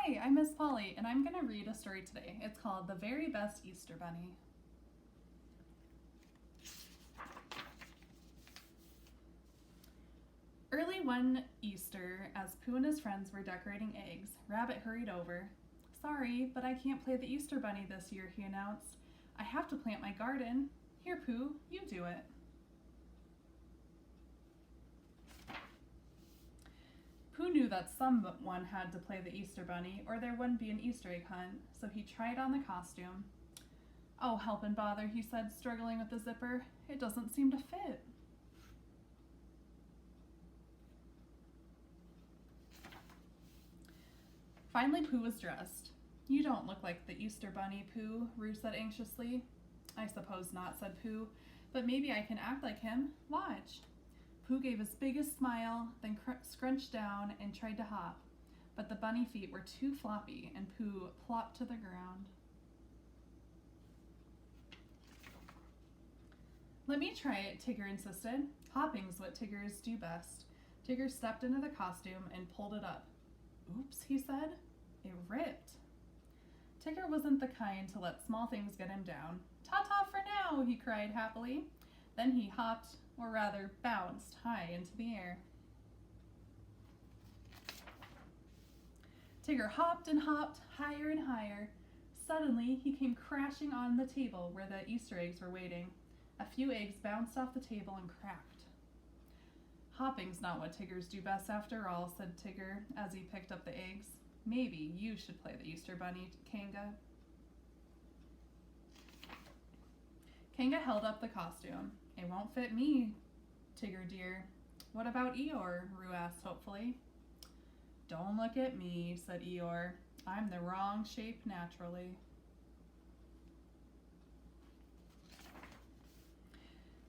Hi, I'm Miss Pauly, and I'm going to read a story today. It's called The Very Best Easter Bunny. Early one Easter, as Pooh and his friends were decorating eggs, Rabbit hurried over. Sorry, but I can't play the Easter Bunny this year, he announced. I have to plant my garden. Here, Pooh, you do it. Pooh knew that someone had to play the Easter Bunny, or there wouldn't be an Easter egg hunt, so he tried on the costume. Oh, help and bother, he said, struggling with the zipper. It doesn't seem to fit. Finally, Pooh was dressed. You don't look like the Easter Bunny, Pooh, Roo said anxiously. I suppose not, said Pooh, but maybe I can act like him. Watch. Pooh gave his biggest smile, then scrunched down and tried to hop, but the bunny feet were too floppy and Pooh plopped to the ground. Let me try it, Tigger insisted. Hopping's what Tiggers do best. Tigger stepped into the costume and pulled it up. Oops, he said. It ripped. Tigger wasn't the kind to let small things get him down. Ta-ta for now, he cried happily. Then he hopped, or rather bounced, high into the air. Tigger hopped and hopped, higher and higher. Suddenly, he came crashing on the table where the Easter eggs were waiting. A few eggs bounced off the table and cracked. Hopping's not what Tiggers do best after all, said Tigger as he picked up the eggs. Maybe you should play the Easter Bunny, Kanga. Kanga held up the costume. It won't fit me, Tigger dear. What about Eeyore? Roo asked hopefully. Don't look at me, said Eeyore. I'm the wrong shape naturally.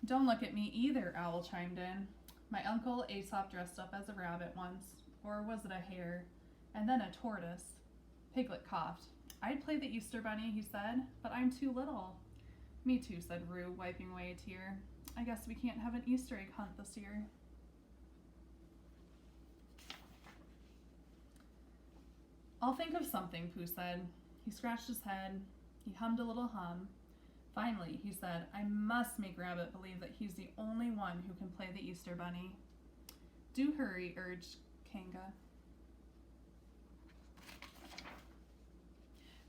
Don't look at me either, Owl chimed in. My uncle Aesop dressed up as a rabbit once, or was it a hare, and then a tortoise. Piglet coughed. I'd play the Easter Bunny, he said, but I'm too little. Me too, said Roo, wiping away a tear. I guess we can't have an Easter egg hunt this year. I'll think of something, Pooh said. He scratched his head. He hummed a little hum. Finally, he said, I must make Rabbit believe that he's the only one who can play the Easter Bunny. Do hurry, urged Kanga.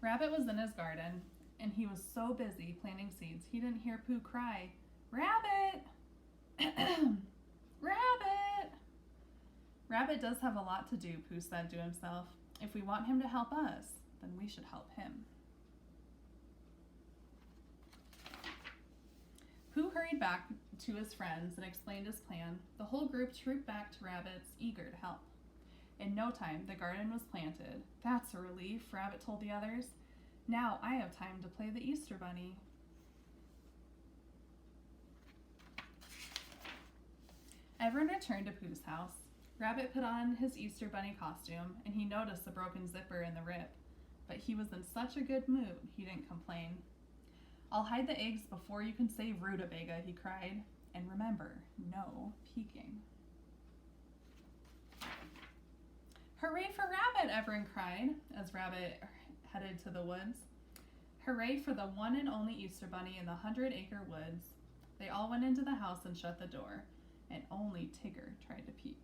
Rabbit was in his garden, and he was so busy planting seeds he didn't hear Pooh cry, Rabbit! Rabbit! Rabbit does have a lot to do, Pooh said to himself. If we want him to help us, then we should help him. Pooh hurried back to his friends and explained his plan. The whole group trooped back to Rabbit's, eager to help. In no time, the garden was planted. That's a relief, Rabbit told the others. Now I have time to play the Easter Bunny. Everyone returned to Pooh's house. Rabbit put on his Easter Bunny costume, and he noticed the broken zipper in the rip. But he was in such a good mood, he didn't complain. I'll hide the eggs before you can say rutabaga, he cried. And remember, no peeking. Hooray for Rabbit, everyone cried as Rabbit headed to the woods. Hooray for the one and only Easter Bunny in the 100-acre woods. They all went into the house and shut the door, and only Tigger tried to peek.